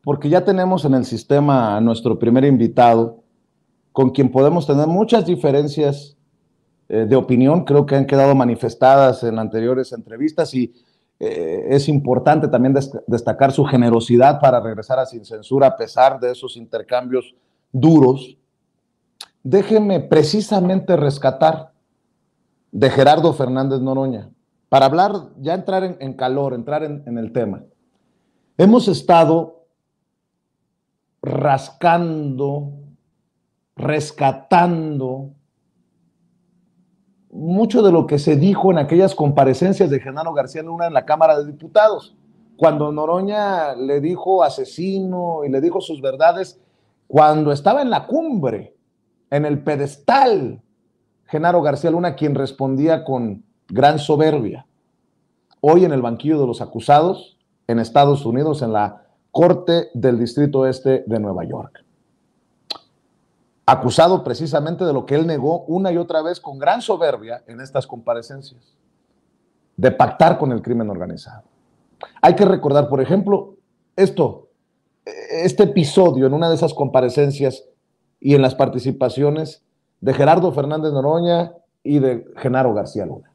porque ya tenemos en el sistema a nuestro primer invitado, con quien podemos tener muchas diferencias de opinión, creo que han quedado manifestadas en anteriores entrevistas y es importante también destacar su generosidad para regresar a Sin Censura a pesar de esos intercambios duros. Déjeme precisamente rescatar de Gerardo Fernández Noroña, para hablar, ya entrar en calor, entrar en el tema. Hemos estado rascando, rescatando mucho de lo que se dijo en aquellas comparecencias de Genaro García Luna en la Cámara de Diputados, cuando Noroña le dijo asesino y le dijo sus verdades, cuando estaba en la cumbre, en el pedestal, Genaro García Luna, quien respondía con gran soberbia. Hoy en el banquillo de los acusados, en Estados Unidos, en la Corte del Distrito Este de Nueva York. Acusado precisamente de lo que él negó una y otra vez con gran soberbia en estas comparecencias, de pactar con el crimen organizado. Hay que recordar, por ejemplo, este episodio en una de esas comparecencias y en las participaciones de Gerardo Fernández Noroña y de Genaro García Luna.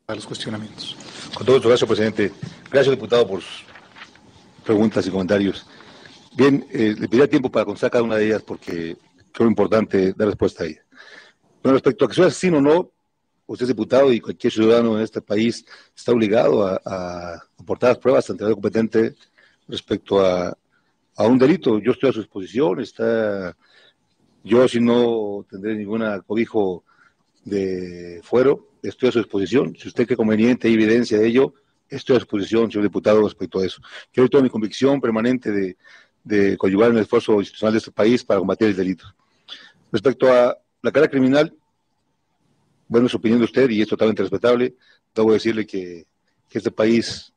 A los cuestionamientos. Con todo gusto, gracias, presidente. Gracias, diputado, por sus preguntas y comentarios. Bien, le pediría tiempo para contestar cada una de ellas porque creo importante dar respuesta a ella. Bueno, respecto a que soy asesino o no, usted es diputado y cualquier ciudadano en este país está obligado a aportar las pruebas ante la autoridad competente respecto a un delito. Yo estoy a su disposición, yo si no tendré ninguna cobijo de fuero, estoy a su disposición. Si usted cree conveniente, hay evidencia de ello, estoy a su disposición, señor diputado, respecto a eso. Yo doy toda mi convicción permanente de coadyuvar en el esfuerzo institucional de este país para combatir el delito. Respecto a la carga criminal, bueno, es su opinión de usted y es totalmente respetable. Debo decirle que este país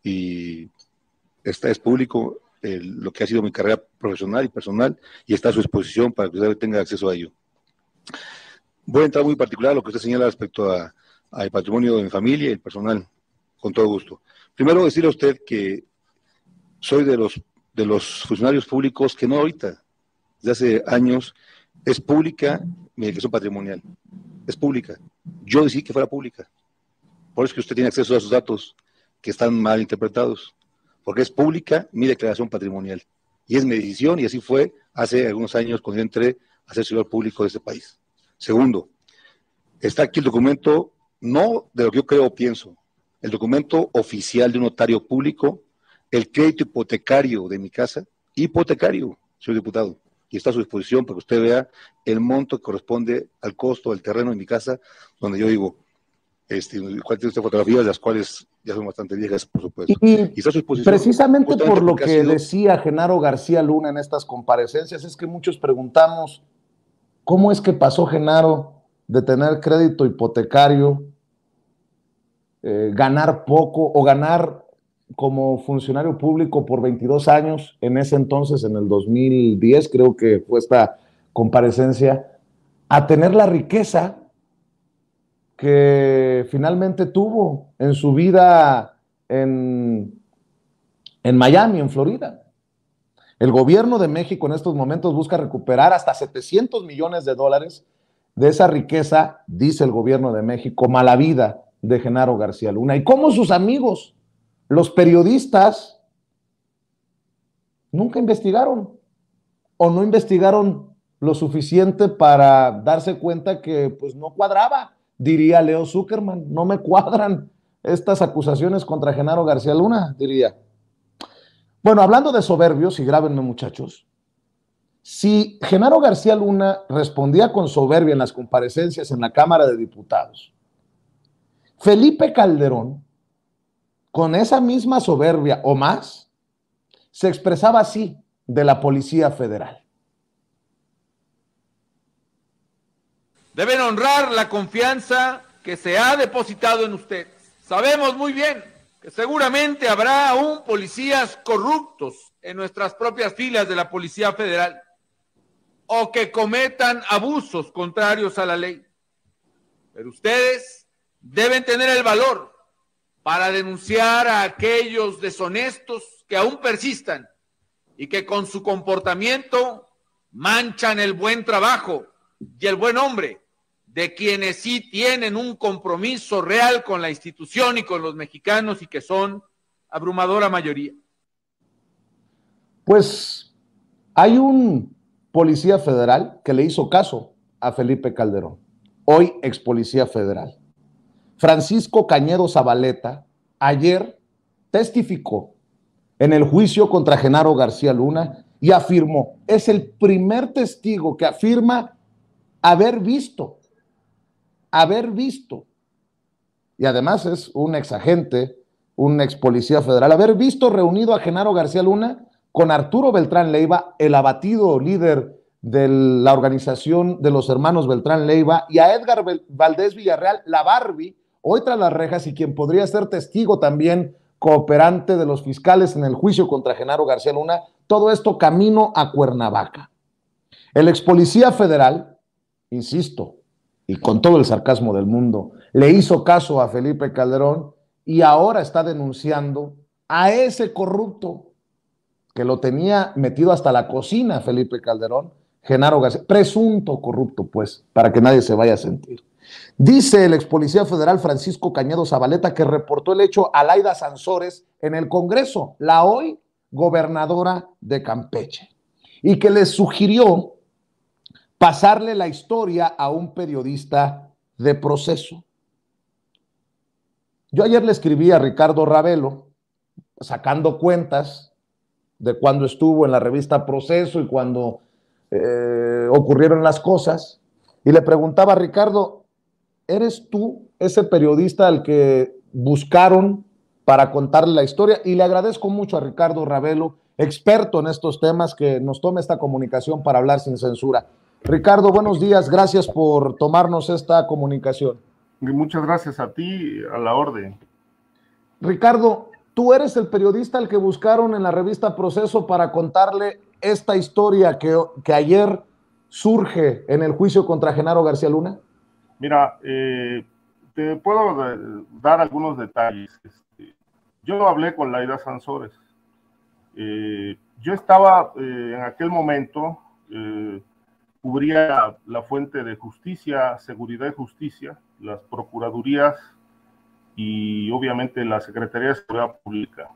es público, lo que ha sido mi carrera profesional y personal, y está a su disposición para que usted tenga acceso a ello. Voy a entrar muy particular a lo que usted señala respecto al patrimonio de mi familia y el personal, con todo gusto. Primero, decirle a usted que soy de los funcionarios públicos que no ahorita, desde hace años, es pública mi declaración patrimonial. Es pública. Yo decidí que fuera pública. Por eso es que usted tiene acceso a esos datos que están mal interpretados. Porque es pública mi declaración patrimonial. Y es mi decisión, y así fue hace algunos años cuando yo entré a ser servidor público de este país. Segundo, está aquí el documento, no de lo que yo creo o pienso, el documento oficial de un notario público, el crédito hipotecario de mi casa, hipotecario, señor diputado, y está a su disposición para que usted vea el monto que corresponde al costo del terreno de mi casa, donde yo digo, cuál tiene usted fotografías, las cuales ya son bastante viejas, por supuesto. Y está a su disposición. precisamente por lo que decía Genaro García Luna en estas comparecencias, es que muchos preguntamos, ¿cómo es que pasó Genaro de tener crédito hipotecario, ganar poco o ganar como funcionario público por 22 años, en ese entonces, en el 2010, creo que fue esta comparecencia, a tener la riqueza que finalmente tuvo en su vida en Miami, en Florida? El gobierno de México en estos momentos busca recuperar hasta $700 millones de esa riqueza, dice el gobierno de México, mala vida de Genaro García Luna. Y cómo sus amigos, los periodistas, nunca investigaron o no investigaron lo suficiente para darse cuenta que pues no cuadraba, diría Leo Zuckerman, no me cuadran estas acusaciones contra Genaro García Luna, diría. Bueno, hablando de soberbios, y grábenme muchachos, si Genaro García Luna respondía con soberbia en las comparecencias en la Cámara de Diputados, Felipe Calderón, con esa misma soberbia o más, se expresaba así de la Policía Federal. Deben honrar la confianza que se ha depositado en ustedes. Sabemos muy bien que seguramente habrá aún policías corruptos en nuestras propias filas de la Policía Federal o que cometan abusos contrarios a la ley. Pero ustedes deben tener el valor para denunciar a aquellos deshonestos que aún persistan y que con su comportamiento manchan el buen trabajo y el buen nombre de quienes sí tienen un compromiso real con la institución y con los mexicanos y que son abrumadora mayoría. Pues hay un policía federal que le hizo caso a Felipe Calderón, hoy ex policía federal. Francisco Cañedo Zabaleta ayer testificó en el juicio contra Genaro García Luna y afirmó, es el primer testigo que afirma haber visto, y además es un ex agente, un ex policía federal, haber visto reunido a Genaro García Luna con Arturo Beltrán Leiva, el abatido líder de la organización de los hermanos Beltrán Leiva, y a Edgar Valdés Villarreal, la Barbie, hoy tras las rejas y quien podría ser testigo también cooperante de los fiscales en el juicio contra Genaro García Luna, todo esto camino a Cuernavaca. El ex policía federal, insisto, y con todo el sarcasmo del mundo, le hizo caso a Felipe Calderón y ahora está denunciando a ese corrupto que lo tenía metido hasta la cocina, Felipe Calderón, Genaro García, presunto corrupto, pues, para que nadie se vaya a sentir. Dice el ex policía federal Francisco Cañedo Zabaleta que reportó el hecho a Laida Sansores en el Congreso, la hoy gobernadora de Campeche, y que le sugirió pasarle la historia a un periodista de Proceso. Yo ayer le escribí a Ricardo Ravelo, sacando cuentas de cuando estuvo en la revista Proceso y cuando ocurrieron las cosas, y le preguntaba a Ricardo, ¿eres tú ese periodista al que buscaron para contarle la historia? Y le agradezco mucho a Ricardo Ravelo, experto en estos temas, que nos tome esta comunicación para hablar sin censura. Ricardo, buenos días, gracias por tomarnos esta comunicación. Muchas gracias a ti, a la orden. Ricardo, tú eres el periodista al que buscaron en la revista Proceso para contarle esta historia que ayer surge en el juicio contra Genaro García Luna. Mira, te puedo dar algunos detalles. Yo hablé con Laida Sansores. Yo estaba en aquel momento, cubría la fuente de justicia, seguridad y justicia, las procuradurías y obviamente la Secretaría de Seguridad Pública.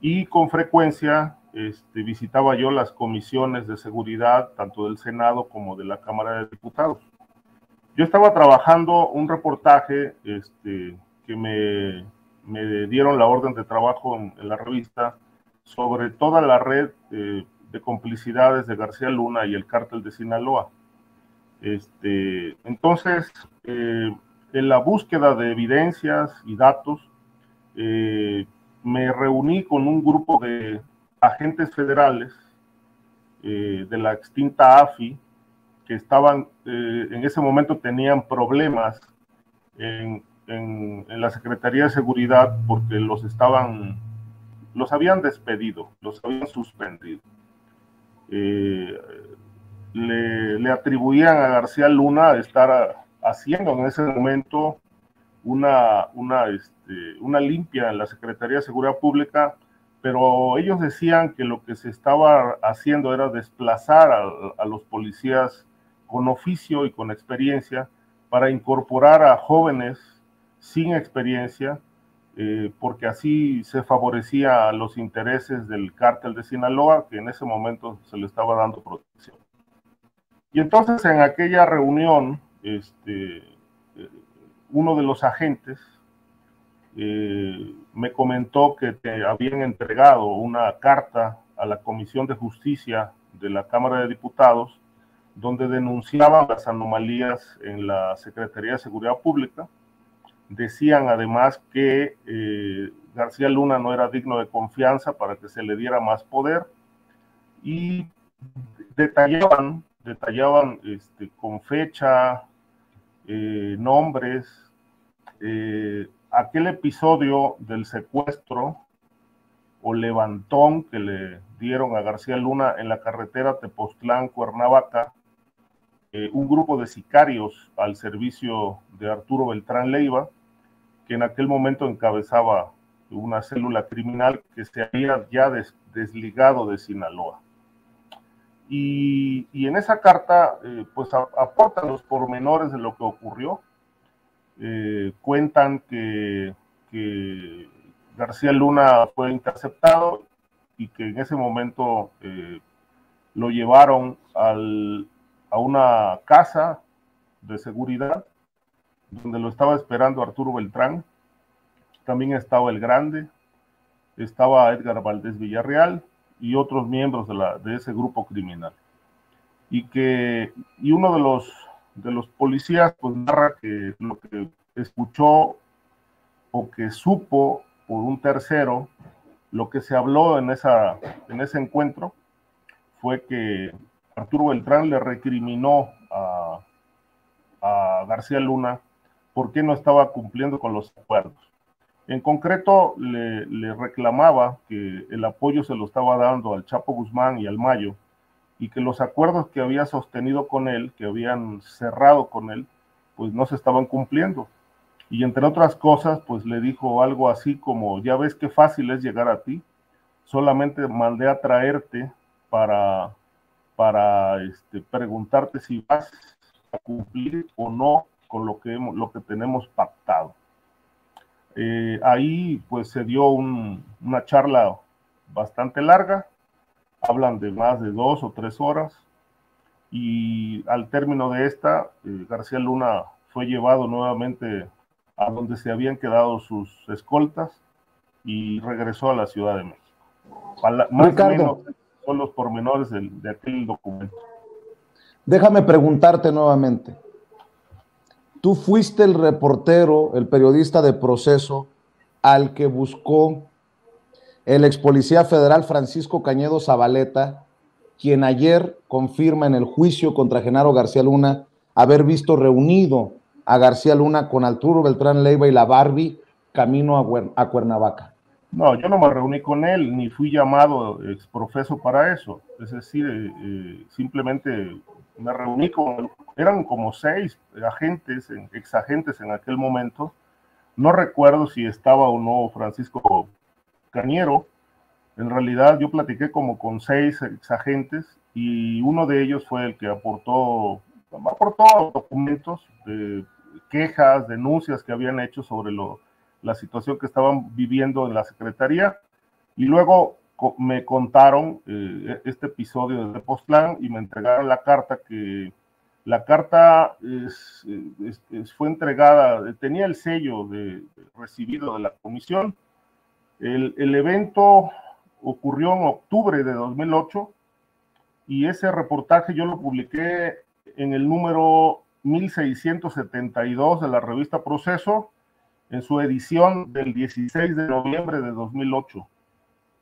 Y con frecuencia visitaba yo las comisiones de seguridad, tanto del Senado como de la Cámara de Diputados. Yo estaba trabajando un reportaje que me dieron la orden de trabajo en la revista sobre toda la red de complicidades de García Luna y el cártel de Sinaloa. Entonces, en la búsqueda de evidencias y datos, me reuní con un grupo de agentes federales de la extinta AFI, que estaban, en ese momento tenían problemas en la Secretaría de Seguridad porque los habían despedido, los habían suspendido. Le atribuían a García Luna estar haciendo en ese momento una limpia en la Secretaría de Seguridad Pública, pero ellos decían que lo que se estaba haciendo era desplazar a los policías con oficio y con experiencia para incorporar a jóvenes sin experiencia, porque así se favorecía a los intereses del cártel de Sinaloa, que en ese momento se le estaba dando protección. Y entonces en aquella reunión, uno de los agentes me comentó que te habían entregado una carta a la Comisión de Justicia de la Cámara de Diputados, donde denunciaban las anomalías en la Secretaría de Seguridad Pública. Decían además que García Luna no era digno de confianza para que se le diera más poder, y detallaban con fecha, nombres, aquel episodio del secuestro o levantón que le dieron a García Luna en la carretera Tepoztlán-Cuernavaca, un grupo de sicarios al servicio de Arturo Beltrán Leiva, que en aquel momento encabezaba una célula criminal que se había ya desligado de Sinaloa. Y en esa carta, pues aportan los pormenores de lo que ocurrió. Cuentan que García Luna fue interceptado y que en ese momento lo llevaron a una casa de seguridad donde lo estaba esperando Arturo Beltrán. También estaba el Grande, estaba Edgar Valdés Villarreal y otros miembros de ese grupo criminal. Y uno de los policías pues narra que lo que escuchó o que supo por un tercero, lo que se habló en ese encuentro fue que Arturo Beltrán le recriminó a García Luna por qué no estaba cumpliendo con los acuerdos. En concreto, le reclamaba que el apoyo se lo estaba dando al Chapo Guzmán y al Mayo, y que los acuerdos que había sostenido con él, que habían cerrado con él, pues no se estaban cumpliendo. Y entre otras cosas, pues le dijo algo así como, ya ves qué fácil es llegar a ti, solamente mandé a traerte para preguntarte si vas a cumplir o no con lo que tenemos pactado. Ahí pues se dio una charla bastante larga, hablan de más de 2 o 3 horas, y al término de esta, García Luna fue llevado nuevamente a donde se habían quedado sus escoltas y regresó a la Ciudad de México. Más o menos son los pormenores de aquel documento. Déjame preguntarte nuevamente. Tú fuiste el reportero, el periodista de Proceso, al que buscó el ex policía federal Francisco Cañedo Zabaleta, quien ayer confirma en el juicio contra Genaro García Luna haber visto reunido a García Luna con Arturo Beltrán Leiva y la Barbie camino a Cuernavaca. No, yo no me reuní con él, ni fui llamado exprofeso para eso. Es decir, simplemente me reuní eran como 6 agentes, exagentes en aquel momento. No recuerdo si estaba o no Francisco Cañero. En realidad yo platiqué como con 6 exagentes y uno de ellos fue el que aportó documentos, quejas, denuncias que habían hecho sobre la situación que estaban viviendo en la Secretaría, y luego me contaron este episodio de Tepoztlán y me entregaron la carta fue entregada, tenía el sello recibido de la comisión. El evento ocurrió en octubre de 2008 y ese reportaje yo lo publiqué en el número 1672 de la revista Proceso, en su edición del 16 de noviembre de 2008,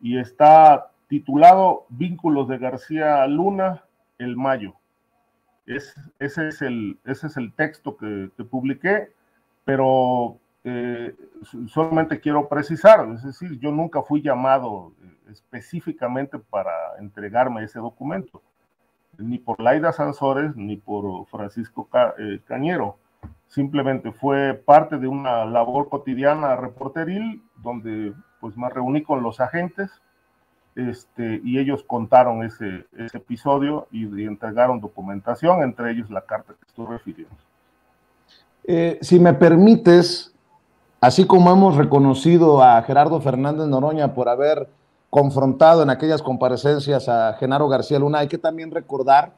y está titulado Vínculos de García Luna, el Mayo. Ese es el texto que publiqué, pero solamente quiero precisar, es decir, yo nunca fui llamado específicamente para entregarme ese documento, ni por Laida Sansores, ni por Francisco Cañero. Simplemente fue parte de una labor cotidiana reporteril, donde pues me reuní con los agentes, y ellos contaron ese episodio y entregaron documentación, entre ellos la carta que estoy refiriendo. Si me permites, así como hemos reconocido a Gerardo Fernández Noroña por haber confrontado en aquellas comparecencias a Genaro García Luna, hay que también recordar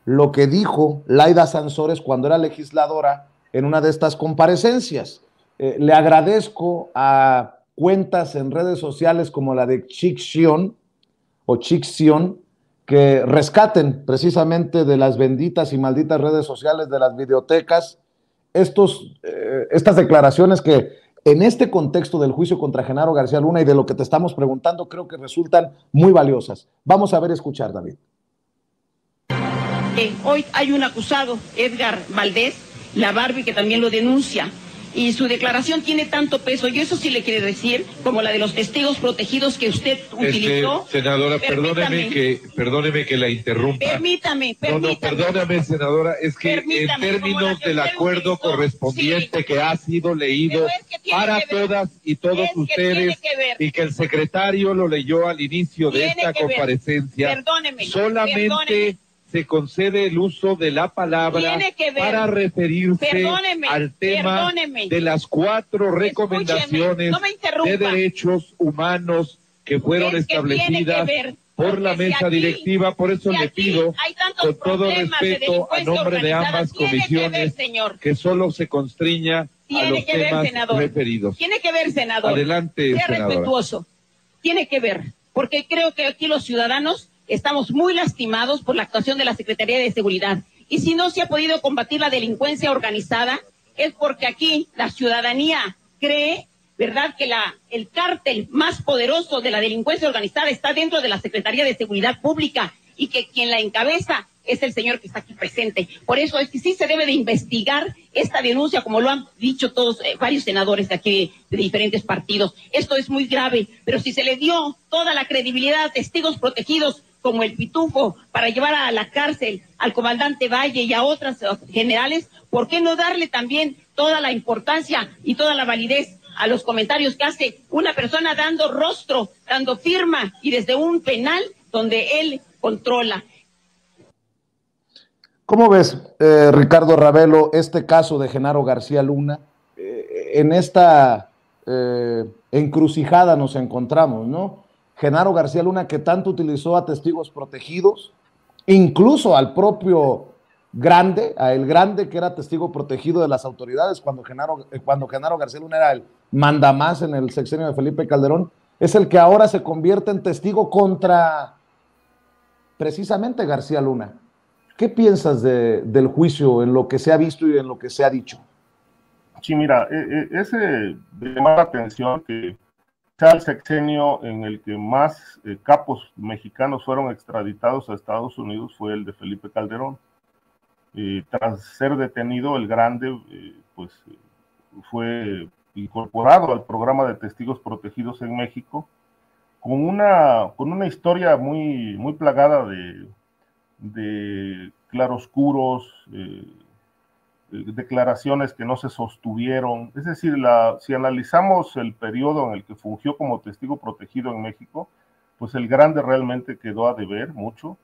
lo que dijo Laida Sansores cuando era legisladora en una de estas comparecencias. Le agradezco a cuentas en redes sociales como la de Chicción que rescaten precisamente de las benditas y malditas redes sociales, de las videotecas, estas declaraciones que en este contexto del juicio contra Genaro García Luna y de lo que te estamos preguntando, creo que resultan muy valiosas. Vamos a ver, escuchar, David. Hoy hay un acusado, Edgar Valdés, la Barbie, que también lo denuncia. y su declaración tiene tanto peso, y eso sí le quiere decir, como la de los testigos protegidos que usted utilizó. Senadora, perdóneme que la interrumpa. Permítame. No, perdóname, senadora, es que en términos del acuerdo correspondiente que ha sido leído para todas y todos ustedes, y que el secretario lo leyó al inicio de esta comparecencia, solamente se concede el uso de la palabra para referirse al tema de las 4 recomendaciones de derechos humanos que fueron establecidas por la mesa directiva. Por eso le pido, con todo respeto, a nombre de ambas comisiones, que solo se constriña a los temas referidos. Tiene que ver, senador. Adelante, sea senadora. Respetuoso. Tiene que ver, porque creo que aquí los ciudadanos estamos muy lastimados por la actuación de la Secretaría de Seguridad. Y si no se ha podido combatir la delincuencia organizada, es porque aquí la ciudadanía cree, ¿verdad?, que el cártel más poderoso de la delincuencia organizada está dentro de la Secretaría de Seguridad Pública, y que quien la encabeza es el señor que está aquí presente. Por eso es que sí se debe de investigar esta denuncia, como lo han dicho todos, varios senadores de aquí, de diferentes partidos. Esto es muy grave, pero si se le dio toda la credibilidad a testigos protegidos como el Pitufo para llevar a la cárcel al comandante Valle y a otros generales, ¿por qué no darle también toda la importancia y toda la validez a los comentarios que hace una persona dando rostro, dando firma, y desde un penal donde él controla? ¿Cómo ves, Ricardo Ravelo, este caso de Genaro García Luna? En esta encrucijada nos encontramos, ¿no? Genaro García Luna, que tanto utilizó a testigos protegidos, incluso al propio Grande, a el Grande, que era testigo protegido de las autoridades cuando Genaro García Luna era el mandamás en el sexenio de Felipe Calderón, es el que ahora se convierte en testigo contra precisamente García Luna. ¿Qué piensas del juicio, en lo que se ha visto y en lo que se ha dicho? Sí, mira, ese de llamar la atención que sea el sexenio en el que más capos mexicanos fueron extraditados a Estados Unidos fue el de Felipe Calderón. Tras ser detenido, el Grande fue incorporado al programa de testigos protegidos en México, con una historia muy plagada de claroscuros, declaraciones que no se sostuvieron. Es decir, si analizamos el periodo en el que fungió como testigo protegido en México, pues el Grande realmente quedó a deber mucho,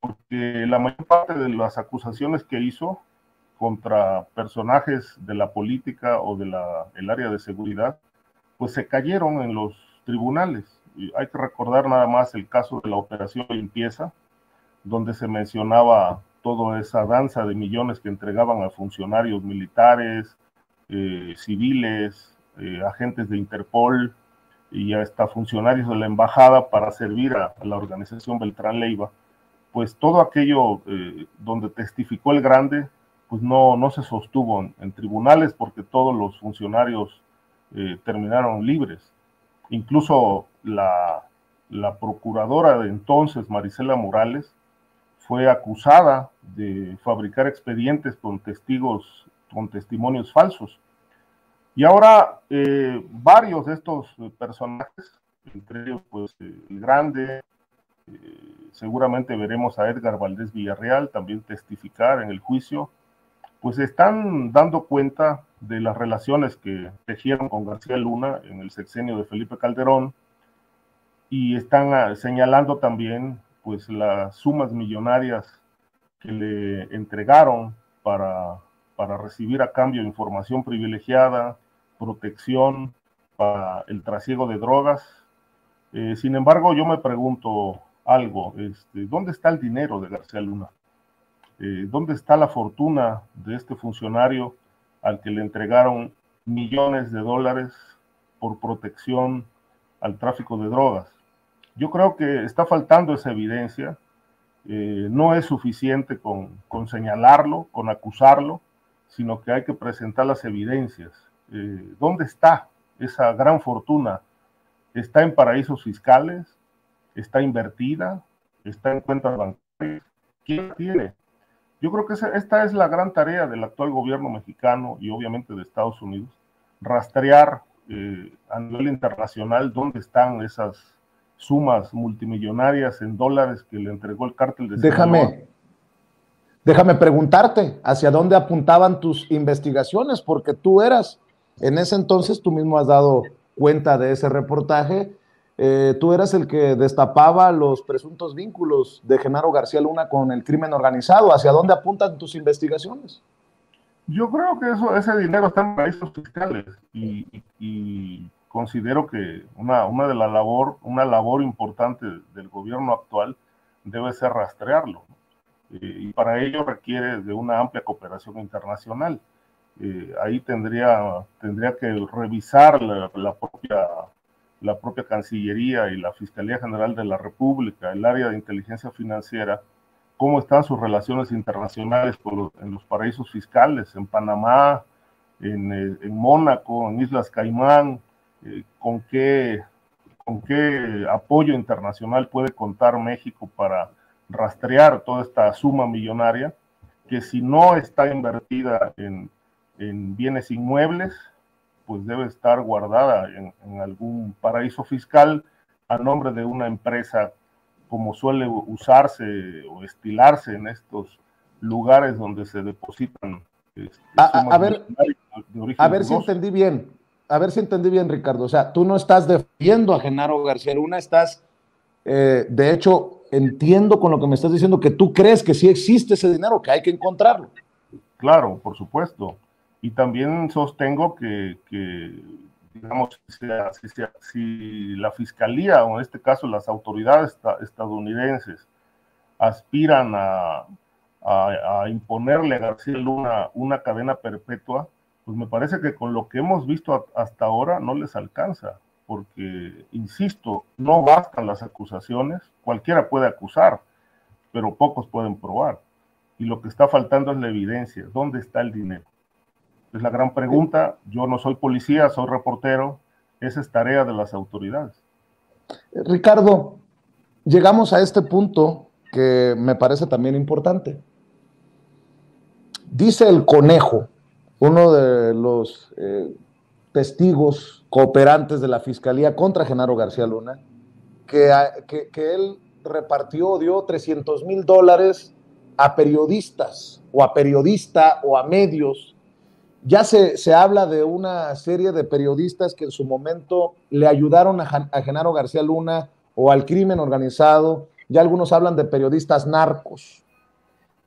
porque la mayor parte de las acusaciones que hizo contra personajes de la política o del área de seguridad, pues se cayeron en los tribunales. Y hay que recordar nada más el caso de la Operación Limpieza, donde se mencionaba toda esa danza de millones que entregaban a funcionarios militares, civiles, agentes de Interpol y hasta funcionarios de la embajada para servir a la organización Beltrán Leiva. Pues todo aquello donde testificó el Grande, pues no se sostuvo en tribunales, porque todos los funcionarios terminaron libres. Incluso la procuradora de entonces, Marisela Morales, fue acusada de fabricar expedientes con testimonios falsos. Y ahora varios de estos personajes, entre ellos pues el Grande, seguramente veremos a Edgar Valdés Villarreal también testificar en el juicio, pues están dando cuenta de las relaciones que tejieron con García Luna en el sexenio de Felipe Calderón, y están señalando también pues las sumas millonarias que le entregaron para recibir a cambio información privilegiada, protección para el trasiego de drogas. Sin embargo, yo me pregunto algo, ¿dónde está el dinero de García Luna? ¿Dónde está la fortuna de este funcionario al que le entregaron millones de dólares por protección al tráfico de drogas? Yo creo que está faltando esa evidencia. No es suficiente con señalarlo, con acusarlo, sino que hay que presentar las evidencias. ¿Dónde está esa gran fortuna? ¿Está en paraísos fiscales? ¿Está invertida? ¿Está en cuentas bancarias? ¿Quién la tiene? Yo creo que esta es la gran tarea del actual gobierno mexicano y obviamente de Estados Unidos, rastrear a nivel internacional dónde están esas sumas multimillonarias en dólares que le entregó el cártel de Sinaloa. Déjame preguntarte, ¿hacia dónde apuntaban tus investigaciones? Porque tú eras, en ese entonces, tú mismo has dado cuenta de ese reportaje, tú eras el que destapaba los presuntos vínculos de Genaro García Luna con el crimen organizado. ¿Hacia dónde apuntan tus investigaciones? Yo creo que ese dinero está en paraísos fiscales y considero que una labor importante del gobierno actual debe ser rastrearlo. Y para ello requiere de una amplia cooperación internacional. Ahí tendría que revisar la propia Cancillería y la Fiscalía General de la República, el área de inteligencia financiera, cómo están sus relaciones internacionales en los paraísos fiscales, en Panamá, en Mónaco, en Islas Caimán, con qué apoyo internacional puede contar México para rastrear toda esta suma millonaria, que si no está invertida en bienes inmuebles, pues debe estar guardada en algún paraíso fiscal a nombre de una empresa, como suele usarse o estilarse en estos lugares donde se depositan a ver si entendí bien, Ricardo. O sea, tú no estás defendiendo a Genaro García Luna, estás, de hecho, entiendo con lo que me estás diciendo que tú crees que sí existe ese dinero, que hay que encontrarlo. Claro, por supuesto. Y también sostengo que digamos, si la fiscalía, o en este caso las autoridades estadounidenses, aspiran a imponerle a García Luna una cadena perpetua, pues me parece que con lo que hemos visto hasta ahora no les alcanza, porque, insisto, no bastan las acusaciones, cualquiera puede acusar, pero pocos pueden probar, y lo que está faltando es la evidencia. ¿Dónde está el dinero? Es la gran pregunta. Yo no soy policía, soy reportero. Esa es tarea de las autoridades. Ricardo, llegamos a este punto que me parece también importante. Dice el Conejo, uno de los testigos cooperantes de la Fiscalía contra Genaro García Luna, que él repartió, dio $300,000 a periodistas, o a periodista, o a medios. Ya se habla de una serie de periodistas que en su momento le ayudaron a Genaro García Luna o al crimen organizado. Ya algunos hablan de periodistas narcos.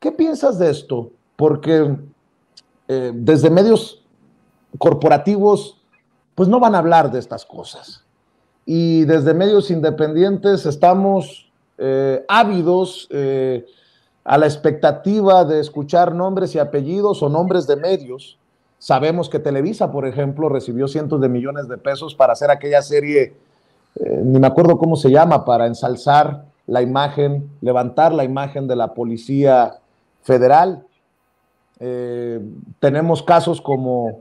¿Qué piensas de esto? Porque desde medios corporativos pues no van a hablar de estas cosas. Y desde medios independientes estamos ávidos a la expectativa de escuchar nombres y apellidos o nombres de medios. Sabemos que Televisa, por ejemplo, recibió cientos de millones de pesos para hacer aquella serie, ni me acuerdo cómo se llama, para ensalzar la imagen, levantar la imagen de la Policía Federal. Tenemos casos como,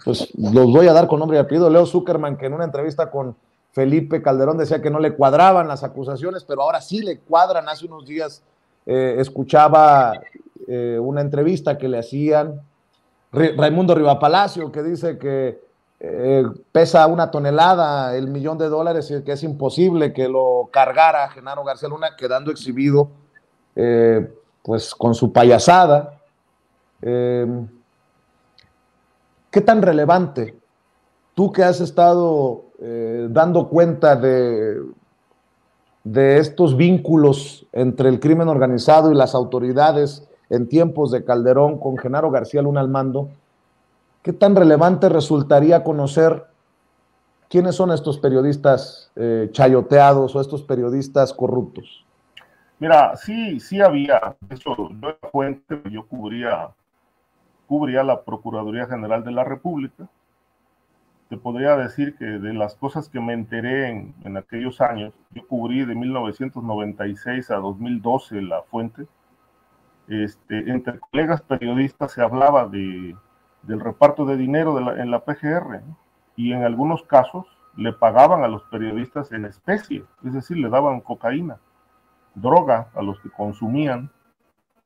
pues los voy a dar con nombre y apellido, Leo Zuckerman, que en una entrevista con Felipe Calderón decía que no le cuadraban las acusaciones, pero ahora sí le cuadran. Hace unos días escuchaba una entrevista que le hacían Raimundo Rivapalacio, que dice que pesa 1 tonelada el $1,000,000 y que es imposible que lo cargara Genaro García Luna, quedando exhibido pues con su payasada. ¿Qué tan relevante, tú que has estado dando cuenta de estos vínculos entre el crimen organizado y las autoridades en tiempos de Calderón con Genaro García Luna al mando, qué tan relevante resultaría conocer quiénes son estos periodistas chayoteados o estos periodistas corruptos? Mira, sí había, eso yo era fuente, yo cubría la Procuraduría General de la República. Te podría decir que de las cosas que me enteré en aquellos años, yo cubrí de 1996 a 2012 la fuente. Entre colegas periodistas se hablaba del reparto de dinero en la PGR, ¿no? Y en algunos casos le pagaban a los periodistas en especie, es decir, le daban cocaína, droga a los que consumían,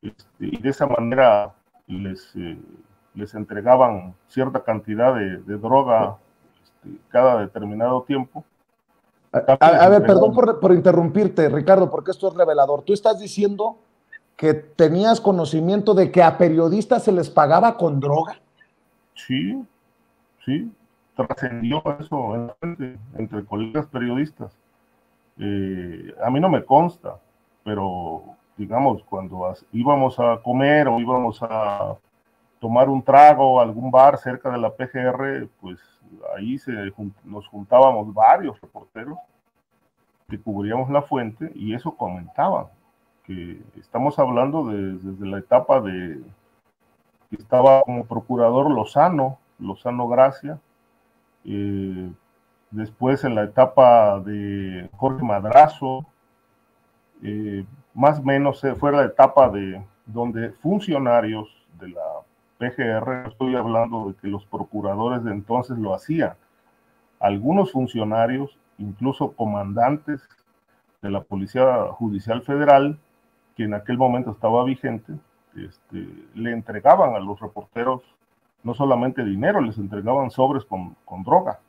y de esa manera les les entregaban cierta cantidad de droga cada determinado tiempo. A ver, perdón por interrumpirte, Ricardo, porque esto es revelador. Tú estás diciendo que tenías conocimiento de que a periodistas se les pagaba con droga. Sí, sí, trascendió eso entre colegas periodistas. A mí no me consta, pero digamos, cuando íbamos a comer o íbamos a tomar un trago a algún bar cerca de la PGR, pues ahí nos juntábamos varios reporteros que cubríamos la fuente y eso comentaban, que estamos hablando desde la etapa de que estaba como procurador Lozano Gracia, después en la etapa de Jorge Madrazo, más o menos fue la etapa de donde funcionarios de la PGR, estoy hablando de que los procuradores de entonces lo hacían, algunos funcionarios, incluso comandantes de la Policía Judicial Federal, que en aquel momento estaba vigente, le entregaban a los reporteros no solamente dinero, les entregaban sobres con droga,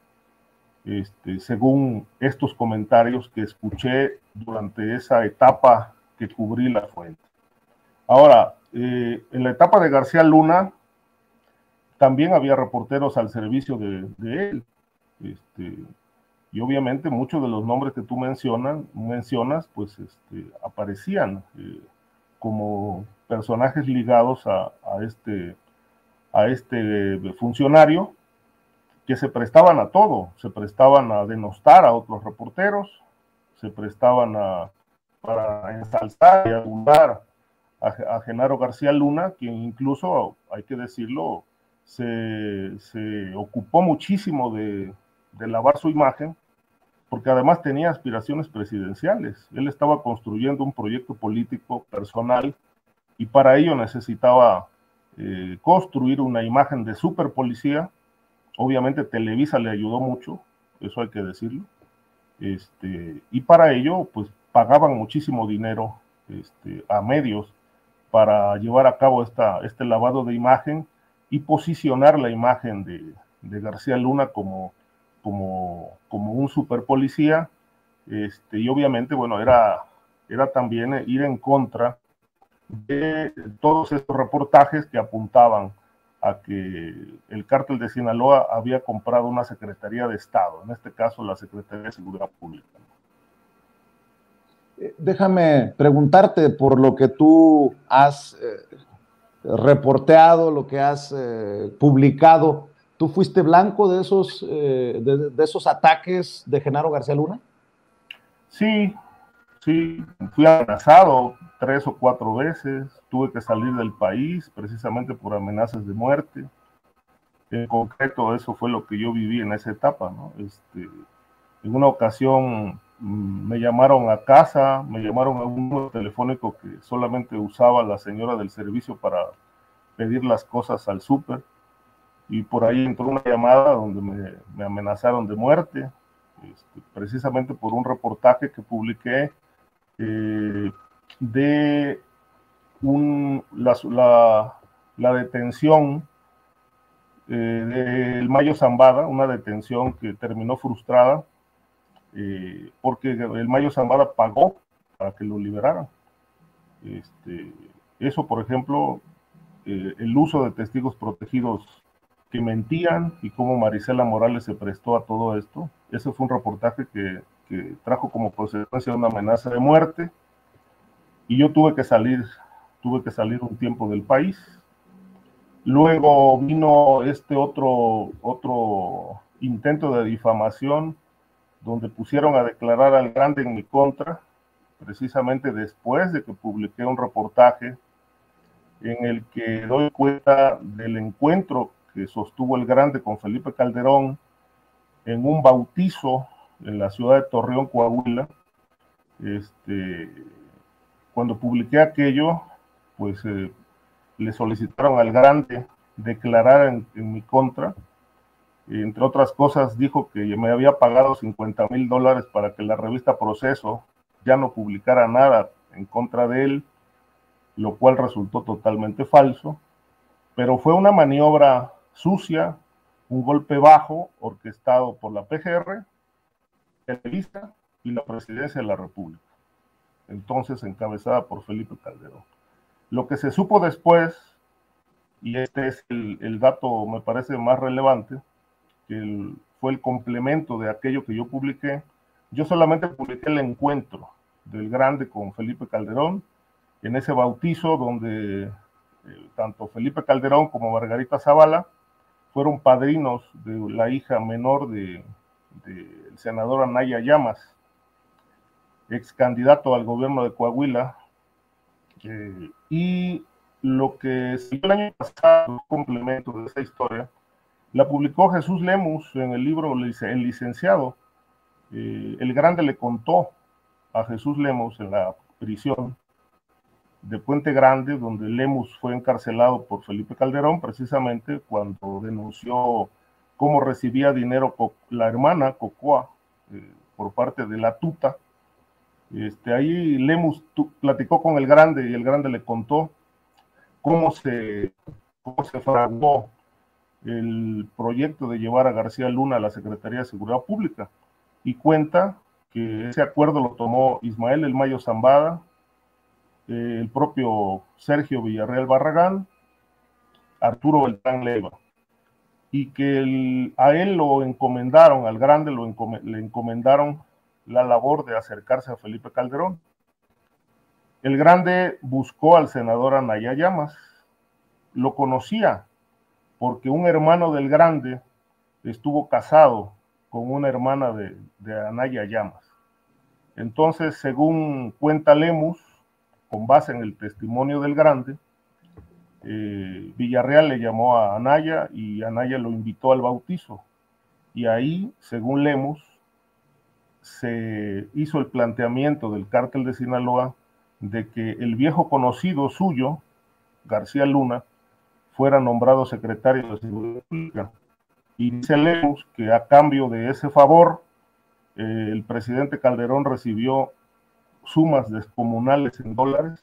según estos comentarios que escuché durante esa etapa que cubrí la fuente. Ahora, en la etapa de García Luna, también había reporteros al servicio de él, y obviamente muchos de los nombres que tú mencionas, pues aparecían como personajes ligados a este funcionario, que se prestaban a todo, se prestaban a denostar a otros reporteros, se prestaban para ensalzar y adular a Genaro García Luna, quien incluso, hay que decirlo, se ocupó muchísimo de lavar su imagen, porque además tenía aspiraciones presidenciales. Él estaba construyendo un proyecto político personal y para ello necesitaba construir una imagen de superpolicía. Obviamente Televisa le ayudó mucho, eso hay que decirlo, y para ello pues pagaban muchísimo dinero a medios para llevar a cabo este lavado de imagen y posicionar la imagen de García Luna como un superpolicía, y obviamente, bueno, era también ir en contra de todos estos reportajes que apuntaban a que el cártel de Sinaloa había comprado una Secretaría de Estado, en este caso la Secretaría de Seguridad Pública. Déjame preguntarte por lo que tú has reporteado, lo que has publicado. ¿Tú fuiste blanco de esos ataques de Genaro García Luna? Sí, fui amenazado 3 o 4 veces, tuve que salir del país precisamente por amenazas de muerte. En concreto, eso fue lo que yo viví en esa etapa, ¿no? En una ocasión me llamaron a casa, me llamaron a un número telefónico que solamente usaba la señora del servicio para pedir las cosas al súper, y por ahí entró una llamada donde me amenazaron de muerte, precisamente por un reportaje que publiqué de la detención del Mayo Zambada, una detención que terminó frustrada porque el Mayo Zambada pagó para que lo liberaran. Eso, por ejemplo, el uso de testigos protegidos que mentían y cómo Marisela Morales se prestó a todo esto. Ese fue un reportaje que trajo como consecuencia una amenaza de muerte, y yo tuve que salir un tiempo del país. Luego vino otro intento de difamación, donde pusieron a declarar al Grande en mi contra, precisamente después de que publiqué un reportaje en el que doy cuenta del encuentro que sostuvo el Grande con Felipe Calderón en un bautizo en la ciudad de Torreón, Coahuila. Cuando publiqué aquello, pues le solicitaron al Grande declarar en mi contra. Entre otras cosas, dijo que me había pagado $50,000 para que la revista Proceso ya no publicara nada en contra de él, lo cual resultó totalmente falso. pero fue una maniobra sucia, un golpe bajo orquestado por la PGR, Televisa y la Presidencia de la República, entonces encabezada por Felipe Calderón. Lo que se supo después, y este es el dato me parece más relevante, que fue el complemento de aquello que yo publiqué. Yo solamente publiqué el encuentro del Grande con Felipe Calderón, en ese bautizo donde tanto Felipe Calderón como Margarita Zavala fueron padrinos de la hija menor del senador Anaya Llamas, ex candidato al gobierno de Coahuila, y lo que siguió el año pasado, un complemento de esta historia, la publicó Jesús Lemus en el libro El Licenciado. El Grande le contó a Jesús Lemus en la prisión de Puente Grande, donde Lemus fue encarcelado por Felipe Calderón, precisamente cuando denunció cómo recibía dinero la hermana Cocoa por parte de la tuta. Ahí Lemus platicó con el Grande y el Grande le contó cómo se fraguó el proyecto de llevar a García Luna a la Secretaría de Seguridad Pública, y cuenta que ese acuerdo lo tomó Ismael El Mayo Zambada, el propio Sergio Villarreal Barragán, Arturo Beltrán Leiva, y que a él lo encomendaron, al Grande le encomendaron la labor de acercarse a Felipe Calderón. El Grande buscó al senador Anaya Llamas, lo conocía porque un hermano del Grande estuvo casado con una hermana de Anaya Llamas. Entonces, según cuenta Lemus, con base en el testimonio del Grande, Villarreal le llamó a Anaya y Anaya lo invitó al bautizo. Y ahí, según Lemus, se hizo el planteamiento del cártel de Sinaloa de que el viejo conocido suyo, García Luna, fuera nombrado secretario de Seguridad Pública. Y dice Lemus que a cambio de ese favor, el presidente Calderón recibió sumas descomunales en dólares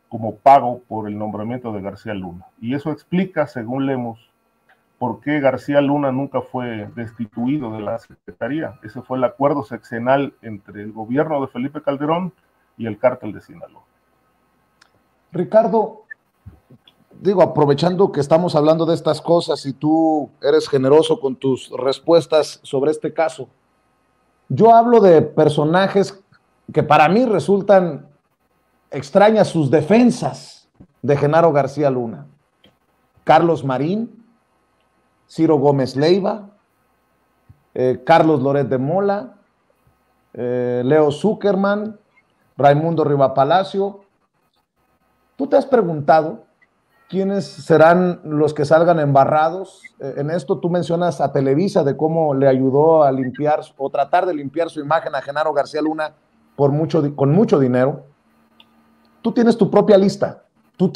como pago por el nombramiento de García Luna. Y eso explica, según Lemus, por qué García Luna nunca fue destituido de la secretaría. Ese fue el acuerdo sexenal entre el gobierno de Felipe Calderón y el cártel de Sinaloa. Ricardo, digo, aprovechando que estamos hablando de estas cosas y tú eres generoso con tus respuestas sobre este caso, yo hablo de personajes que para mí resultan extrañas sus defensas de Genaro García Luna. Carlos Marín, Ciro Gómez Leiva, Carlos Loret de Mola, Leo Zuckerman, Raimundo Riva Palacio. ¿Tú te has preguntado quiénes serán los que salgan embarrados en esto? Tú mencionas a Televisa, de cómo le ayudó a limpiar o tratar de limpiar su imagen a Genaro García Luna con mucho dinero. Tú tienes tu propia lista. Tú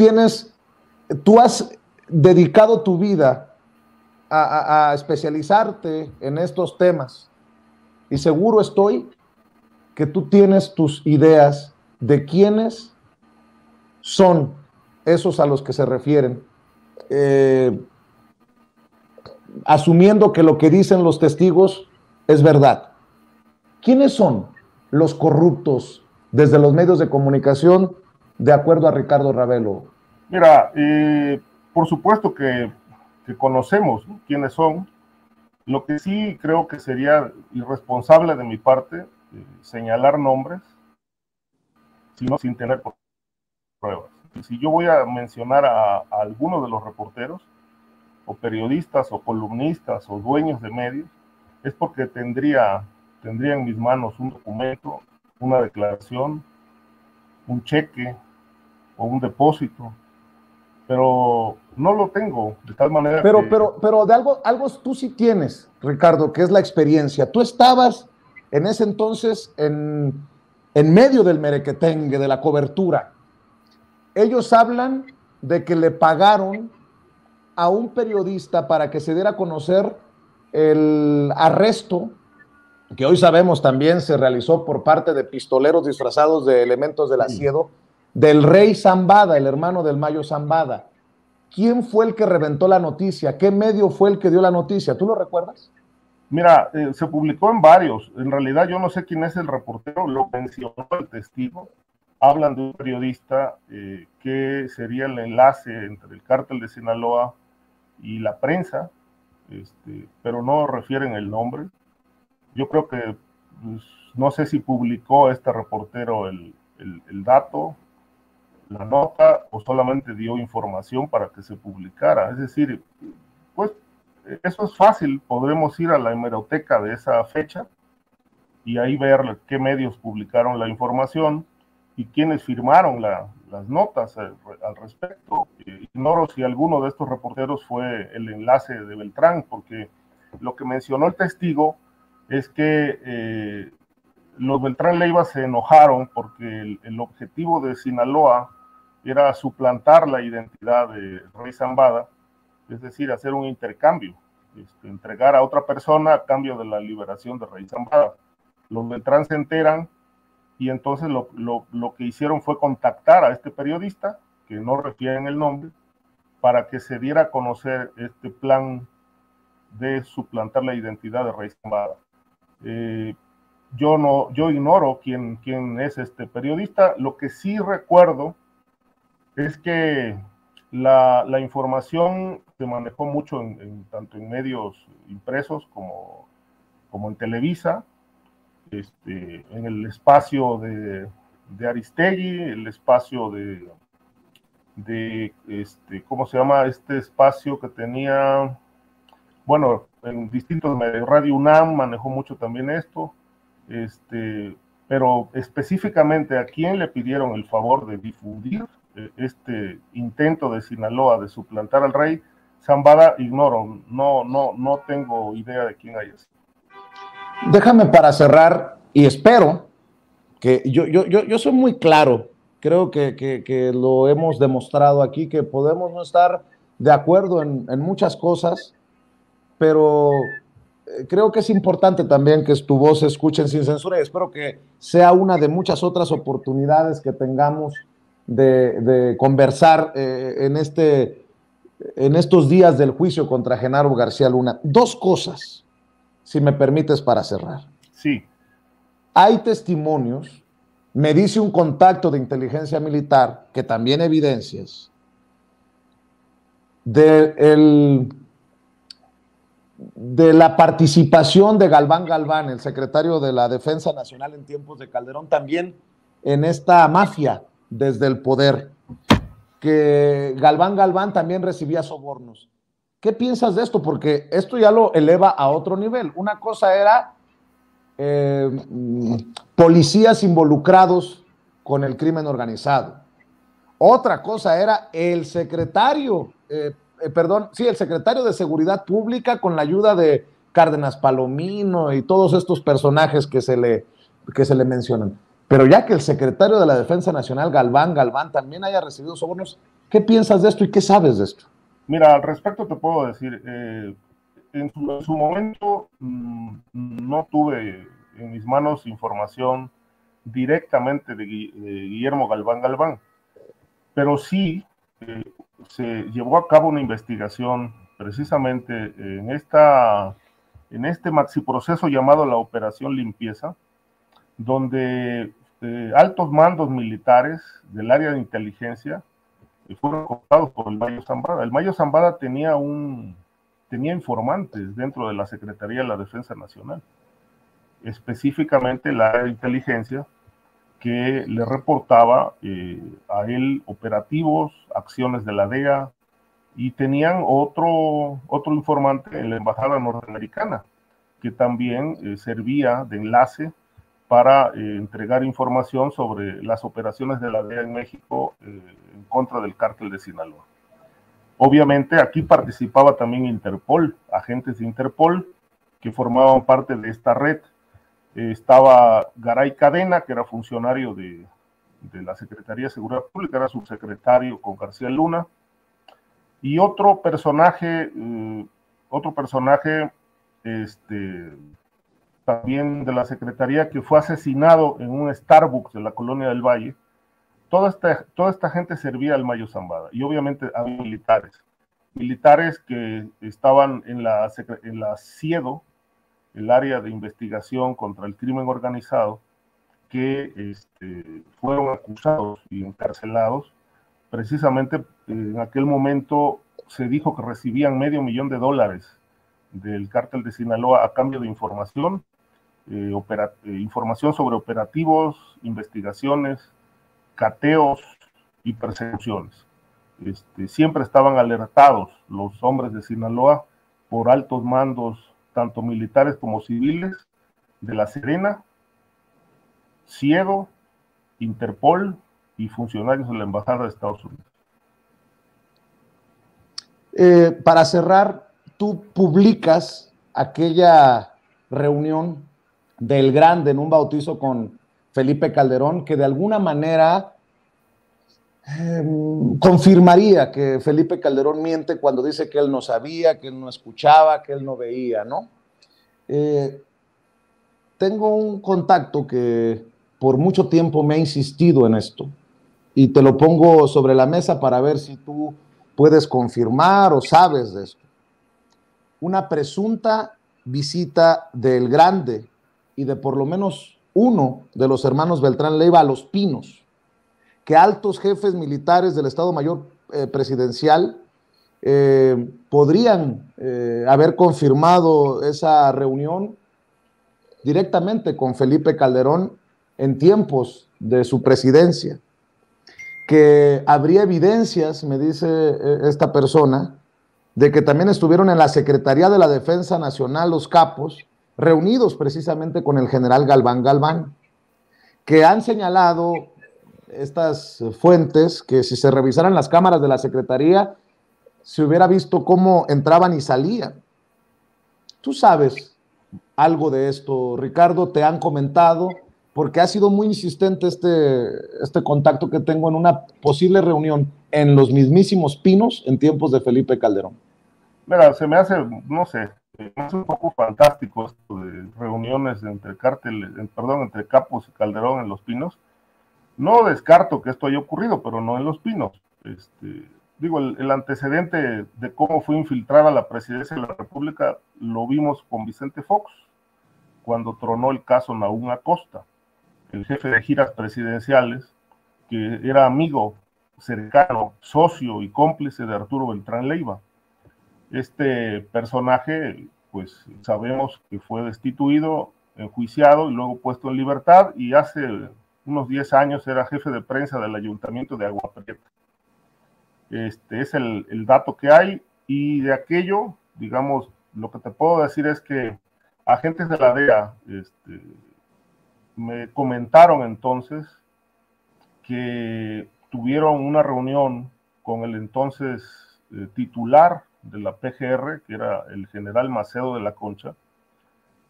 has dedicado tu vida a especializarte en estos temas. Y seguro estoy que tú tienes tus ideas de quiénes son esos a los que se refieren, asumiendo que lo que dicen los testigos es verdad. ¿Quiénes son los corruptos desde los medios de comunicación, de acuerdo a Ricardo Ravelo? Mira, por supuesto que conocemos, ¿no?, quiénes son. Lo que sí creo que sería irresponsable de mi parte señalar nombres, sin tener pruebas. Y si yo voy a mencionar a alguno de los reporteros, o periodistas, o columnistas, o dueños de medios, es porque tendría en mis manos un documento, una declaración, un cheque o un depósito, pero no lo tengo, de tal manera pero, que... pero de algo tú sí tienes, Ricardo, que es la experiencia. Tú estabas en ese entonces en medio del merequetengue, de la cobertura. Ellos hablan de que le pagaron a un periodista para que se diera a conocer el arresto, que hoy sabemos también se realizó por parte de pistoleros disfrazados de elementos del Asiedo, del rey Zambada, el hermano del Mayo Zambada. ¿quién fue el que reventó la noticia? ¿Qué medio fue el que dio la noticia? ¿Tú lo recuerdas? Mira, se publicó en varios. En realidad yo no sé quién es el reportero, lo mencionó el testigo. Hablan de un periodista que sería el enlace entre el cártel de Sinaloa y la prensa, pero no refieren el nombre. Yo creo que, pues, no sé si publicó este reportero el dato, la nota, o solamente dio información para que se publicara. Es decir, pues eso es fácil, podremos ir a la hemeroteca de esa fecha y ahí ver qué medios publicaron la información y quiénes firmaron las notas al respecto. Ignoro si alguno de estos reporteros fue el enlace de Beltrán, porque lo que mencionó el testigo es que los Beltrán Leiva se enojaron porque el objetivo de Sinaloa era suplantar la identidad de Rey Zambada, es decir, hacer un intercambio, entregar a otra persona a cambio de la liberación de Rey Zambada. Los Beltrán se enteran y entonces lo que hicieron fue contactar a este periodista, que no refieren el nombre, para que se diera a conocer este plan de suplantar la identidad de Rey Zambada. Yo ignoro quién es este periodista. Lo que sí recuerdo es que la información se manejó mucho tanto en medios impresos como en Televisa, en el espacio de Aristegui, el espacio ¿cómo se llama? Este espacio que tenía, bueno, en distintos medios. Radio UNAM manejó mucho también esto, pero específicamente a quién le pidieron el favor de difundir este intento de Sinaloa de suplantar al Rey Zambada, ignoro, no tengo idea de quién haya sido. Déjame para cerrar, y espero que yo soy muy claro, creo que lo hemos demostrado aquí, que podemos no estar de acuerdo en muchas cosas, pero creo que es importante también que tu voz se escuche sin censura, y espero que sea una de muchas otras oportunidades que tengamos de conversar en estos días del juicio contra Genaro García Luna. Dos cosas, si me permites, para cerrar. Sí. Hay testimonios, me dice un contacto de inteligencia militar, que también evidencias, de la participación de Galván, el secretario de la Defensa Nacional en tiempos de Calderón, también en esta mafia desde el poder, que Galván también recibía sobornos. ¿Qué piensas de esto? Porque esto ya lo eleva a otro nivel. Una cosa era policías involucrados con el crimen organizado. Otra cosa era el secretario, el secretario de Seguridad Pública con la ayuda de Cárdenas Palomino y todos estos personajes que se le mencionan. Pero ya que el secretario de la Defensa Nacional, Galván, también haya recibido sobornos, ¿qué piensas de esto y qué sabes de esto? Mira, al respecto te puedo decir, en su momento no tuve en mis manos información directamente de Guillermo Galván, pero sí se llevó a cabo una investigación precisamente en este maxiproceso llamado la Operación Limpieza, donde altos mandos militares del área de inteligencia fueron cooptados por el Mayo Zambada. El Mayo Zambada tenía informantes dentro de la Secretaría de la Defensa Nacional, específicamente la área de inteligencia, que le reportaba a él operativos, acciones de la DEA, y tenían otro informante en la Embajada Norteamericana, que también servía de enlace para entregar información sobre las operaciones de la DEA en México en contra del cártel de Sinaloa. Obviamente aquí participaba también Interpol, agentes de Interpol que formaban parte de esta red. Estaba Garay Cadena, que era funcionario de la Secretaría de Seguridad Pública, era subsecretario con García Luna, y otro personaje también de la Secretaría, que fue asesinado en un Starbucks de la Colonia del Valle, toda esta gente servía al Mayo Zambada, y obviamente había militares que estaban en la CIEDO, el área de investigación contra el crimen organizado, que fueron acusados y encarcelados. Precisamente en aquel momento se dijo que recibían $500,000 del cártel de Sinaloa a cambio de información, información sobre operativos, investigaciones, cateos y persecuciones. Siempre estaban alertados los hombres de Sinaloa por altos mandos, tanto militares como civiles, de la Serena, CIEDO, Interpol y funcionarios de la Embajada de Estados Unidos. Para cerrar, tú publicas aquella reunión del Grande en un bautizo con Felipe Calderón, que de alguna manera confirmaría que Felipe Calderón miente cuando dice que él no sabía, que él no escuchaba, que él no veía, ¿no? Tengo un contacto que por mucho tiempo me ha insistido en esto, y te lo pongo sobre la mesa para ver si tú puedes confirmar o sabes de esto. Una presunta visita del Grande y de por lo menos uno de los hermanos Beltrán Leiva a Los Pinos, que altos jefes militares del Estado Mayor Presidencial podrían haber confirmado esa reunión directamente con Felipe Calderón en tiempos de su presidencia, que habría evidencias, me dice esta persona, de que también estuvieron en la Secretaría de la Defensa Nacional los capos, reunidos precisamente con el general Galván, que han señalado estas fuentes que si se revisaran las cámaras de la Secretaría, se hubiera visto cómo entraban y salían. ¿Tú sabes algo de esto, Ricardo? ¿Te han comentado? Porque ha sido muy insistente este contacto que tengo en una posible reunión en los mismísimos Pinos en tiempos de Felipe Calderón. Mira, se me hace, no sé, es un poco fantástico esto de reuniones entre entre Capos y Calderón en Los Pinos. No descarto que esto haya ocurrido, pero no en Los Pinos. Digo, el antecedente de cómo fue infiltrada la presidencia de la República lo vimos con Vicente Fox, cuando tronó el caso Nahum Acosta, el jefe de giras presidenciales, que era amigo cercano, socio y cómplice de Arturo Beltrán Leiva. Este personaje, pues sabemos que fue destituido, enjuiciado y luego puesto en libertad, y hace unos 10 años era jefe de prensa del Ayuntamiento de Agua Prieta. Es el dato que hay, y de aquello, digamos, lo que te puedo decir es que agentes de la DEA me comentaron entonces que tuvieron una reunión con el entonces titular de la PGR, que era el general Macedo de la Concha,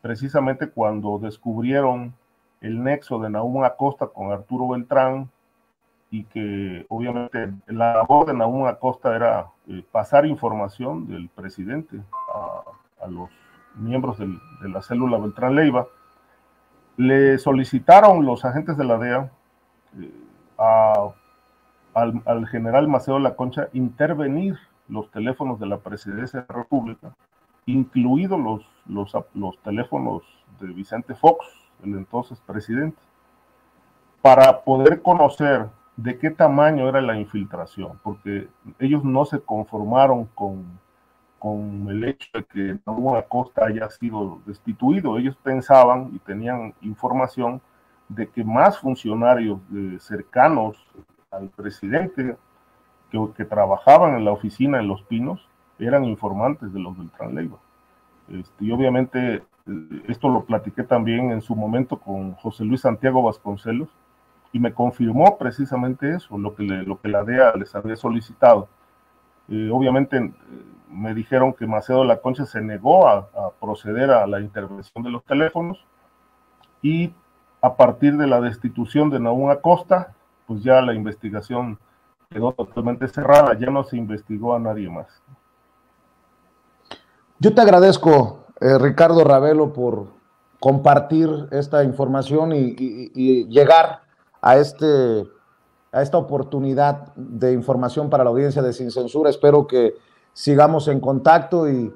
precisamente cuando descubrieron el nexo de Nahum Acosta con Arturo Beltrán, y que obviamente la labor de Nahum Acosta era pasar información del presidente a los miembros de la célula Beltrán Leiva. Le solicitaron los agentes de la DEA al general Macedo de la Concha intervenir los teléfonos de la Presidencia de la República, incluidos los teléfonos de Vicente Fox, el entonces presidente, para poder conocer de qué tamaño era la infiltración, porque ellos no se conformaron con el hecho de que Nahum Acosta haya sido destituido. Ellos pensaban y tenían información de que más funcionarios cercanos al presidente que trabajaban en la oficina en Los Pinos eran informantes de los Beltrán Leiva. Y obviamente esto lo platiqué también en su momento con José Luis Santiago Vasconcelos, y me confirmó precisamente eso, lo que la DEA les había solicitado. Obviamente me dijeron que Macedo de la Concha se negó a proceder a la intervención de los teléfonos, y a partir de la destitución de Nahum Acosta, pues ya la investigación quedó totalmente cerrada, ya no se investigó a nadie más. Yo te agradezco, Ricardo Ravelo, por compartir esta información y llegar a este a esta oportunidad de información para la audiencia de Sin Censura. Espero que sigamos en contacto y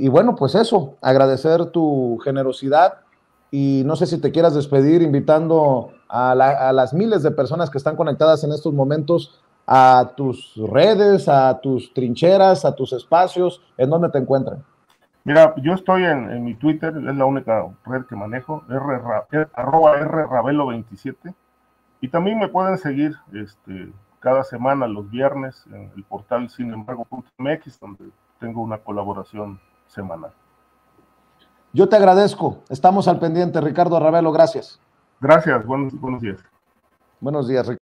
bueno, pues eso, agradecer tu generosidad y no sé si te quieras despedir invitando a las miles de personas que están conectadas en estos momentos a tus redes, a tus trincheras, a tus espacios, ¿en dónde te encuentran? Mira, yo estoy en mi Twitter, es la única red que manejo, @rravelo27, y también me pueden seguir cada semana, los viernes, en el portal sinembargo.mx, donde tengo una colaboración semanal. Yo te agradezco, estamos al pendiente, Ricardo Ravelo, gracias. Gracias, buenos días. Buenos días, Ricardo.